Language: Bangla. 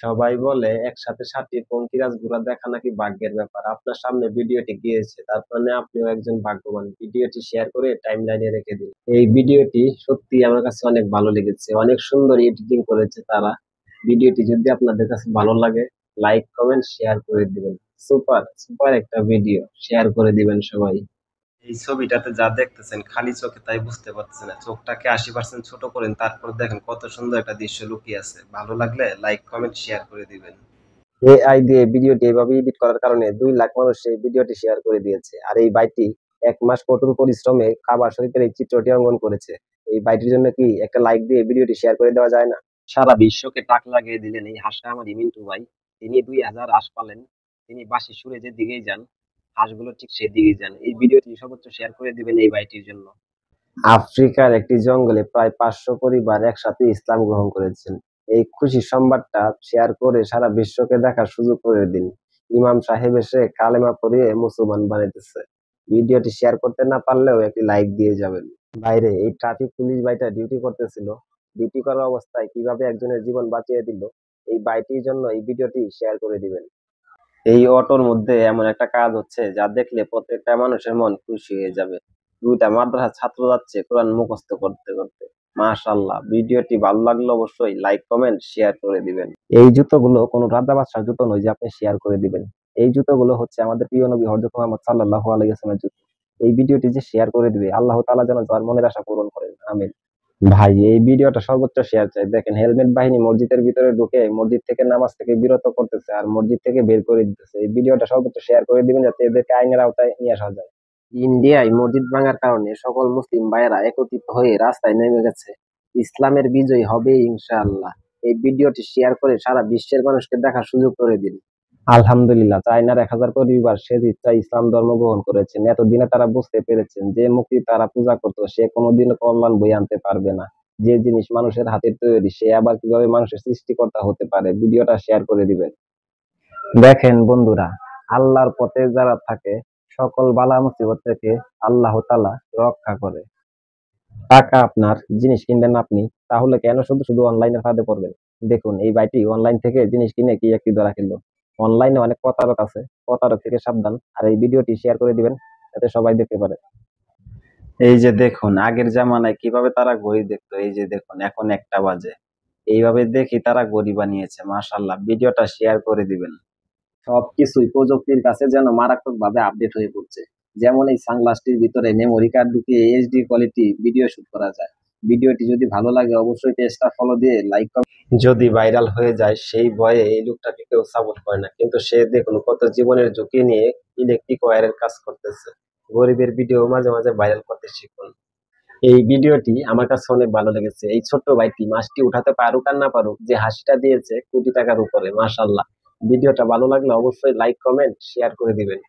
সবাই বলে একসাথে 7টি পঙ্খিরাজ ঘোড়া দেখা নাকি ভাগ্যের ব্যাপার। আপনার সামনে ভিডিওটি গিয়েছে, তার মানে আপনিও একজন ভাগ্যবান। ভিডিওটি শেয়ার করে টাইম লাইনে রেখে দিন। এই ভিডিওটি সত্যি আমার কাছে অনেক ভালো লেগেছে, অনেক সুন্দর এডিটিং করেছে তারা। ভিডিওটি যদি আপনাদের কাছে ভালো লাগে, লাইক কমেন্ট শেয়ার করে দিবেন। সুপার সুপার একটা ভিডিও, শেয়ার করে দিবেন সবাই। এই ছবিটাতে যা দেখতেছেন খালি চোখে তাই বুঝতে পারতেছেন না, চোখটাকে 80% ছোট করেন, তারপর দেখেন কত সুন্দর একটা দৃশ্য লুকিয়ে আছে। ভালো লাগলে লাইক কমেন্ট শেয়ার করে দিবেন। এআই দিয়ে ভিডিওটি এভাবে এডিট করার কারণে 2 লাখ মানুষ এই ভিডিওটি শেয়ার করে দিয়েছে। আর এই ভাইটি 1 মাস কঠোর পরিশ্রমে কাবা শরীফের এই চিত্রটি অঙ্কন করেছে। এই ভাইটির জন্য কি একটা লাইক দিয়ে ভিডিওটি শেয়ার করে দেওয়া যায় না? সারা বিশ্বকে টাক লাগিয়ে দিলেন এই হাসা আমার মিন্টু ভাই। তিনি 2000 হাঁস পালেন। তিনি বাঁশি সুরে যেদিকেই যান, হাঁসগুলো ঠিক সেদিকেই যান। এই ভিডিওটি সর্বোচ্চ শেয়ার করে দিবেন এই ভাইটির জন্য। আফ্রিকার একটি জঙ্গলে প্রায় 500 পরিবার একসাথে ইসলাম গ্রহণ করেছেন। এই খুশির সংবাদটা শেয়ার করে সারা বিশ্বকে দেখার সুযোগ করে দিন। ইমাম সাহেব এসে কালেমা পড়িয়ে মুসলমান বানাইতেছে। ভিডিওটি শেয়ার করতে না পারলেও একটি লাইক দিয়ে যাবেন। বাইরে এই ট্রাফিক পুলিশ ভাইটা ডিউটি করতেছিল। ডিউটি করা অবস্থায় কিভাবে একজনের জীবন বাঁচিয়ে দিল, এই ভাইটির জন্য এই ভিডিওটি শেয়ার করে দিবেন। এই অটোর মধ্যে এমন একটা কাজ হচ্ছে যা দেখলে প্রত্যেকটা মানুষের মন খুশি হয়ে যাবে। 2টা মাদ্রাসার ছাত্র যাচ্ছে কোরআন মুখস্থ করতে করতে। মাশাআল্লাহ, ভিডিওটি ভালো লাগলে অবশ্যই লাইক কমেন্ট শেয়ার করে দিবেন। এই জুতোগুলো কোনো রাজা বাদশার জুতো নয় যে আপনি শেয়ার করে দিবেন। এই জুতোগুলো হচ্ছে আমাদের প্রিয় নবী হযরত মুহাম্মদ সাল্লাল্লাহু আলাইহি ওয়াসাল্লামের জুতো। এই ভিডিওটি যে শেয়ার করে দিবে, আল্লাহ তাআলা যেন তার মনের আশা পূরণ করেন, আমিন। ভাই এই ভিডিওটা সর্বোচ্চ শেয়ার চাই। দেখেন হেলমেট বাহিনী মসজিদের ভিতরে ঢুকে মসজিদ থেকে নামাজ থেকে বিরত করতেছে আর মসজিদ থেকে বের করে দিতেছে। এই ভিডিওটা সর্বোচ্চ শেয়ার করে দিবেন যাতে এদেরকে আইনের আওতায় নিয়ে আসা যায়। ইন্ডিয়ায় মসজিদ ভাঙার কারণে সকল মুসলিম ভাইয়েরা একত্রিত হয়ে রাস্তায় নেমে গেছে। ইসলামের বিজয় হবে ইনশাআল্লাহ। এই ভিডিওটি শেয়ার করে সারা বিশ্বের মানুষকে দেখার সুযোগ করে দিন। আলহামদুলিল্লাহ, চায়নার 1000 পরিবার সে ইচ্ছায় ইসলাম ধর্ম গ্রহণ করেছেন। এতদিনে তারা বুঝতে পেরেছেন যে মূর্তি তারা পূজা করতো সে কোনোদিনও কল্যাণ বয়ে আনতে পারবে না। যে জিনিস মানুষের হাতের তৈরি সে আবার কিভাবে মানুষের সৃষ্টিকর্তা হতে পারে। ভিডিওটা শেয়ার করে দিবেন। দেখেন বন্ধুরা, আল্লাহর পথে যারা থাকে সকল বালা মুসিবত থেকে আল্লাহ তাআলা রক্ষা করে। টাকা আপনার, জিনিস কিনবেন আপনি, তাহলে কেন শুধু শুধু অনলাইনের ফাঁদে পড়বেন? দেখুন এই ভাইটি অনলাইন থেকে জিনিস কিনে কি একটি ধরা খেললো। অনলাইনে অনেক প্রতারক আছে, প্রতারক থেকে সাবধান। আর এই ভিডিওটি শেয়ার করে দিবেন যাতে সবাই দেখতে পারে। এই যে দেখুন আগের জামানায় কিভাবে তারা ঘড়ি দেখতো, এই যে দেখুন এখন 1টা বাজে। এইভাবে দেখি তারা ঘড়ি বানিয়েছে। মাশাআল্লাহ, ভিডিওটা শেয়ার করে দিবেন। সবকিছুই প্রযুক্তির কাছে যেন মারাত্মক ভাবে আপডেট হয়ে পড়ছে। যেমন এই সানগ্লাসটির ভিতরে মেমোরি কার্ড ঢুকিয়ে এইচডি কোয়ালিটি ভিডিও শুট করা যায়। ভিডিওটি যদি ভালো লাগে অবশ্যই পেজটা ফলো দিয়ে লাইক করুন। যদি ভাইরাল হয়ে যায় সেই ভয়ে এই লোকটাকে কেউ সাপোর্ট করে না, কিন্তু সে দেখুন কত জীবনের ঝুঁকি নিয়ে ইলেকট্রিক ওয়্যারের কাজ করতেছে। গরিবের ভিডিও মাঝে মাঝে ভাইরাল করতে শিখুন। এই ভিডিওটি আমার কাছে অনেক ভালো লেগেছে। এই ছোট্ট ভাইটি মাছটি উঠাতে পারুক আর না পারুক, যে হাসিটা দিয়েছে কোটি টাকার উপরে, মাশাআল্লাহ। ভিডিওটা ভালো লাগলে অবশ্যই লাইক কমেন্ট শেয়ার করে দিবেন।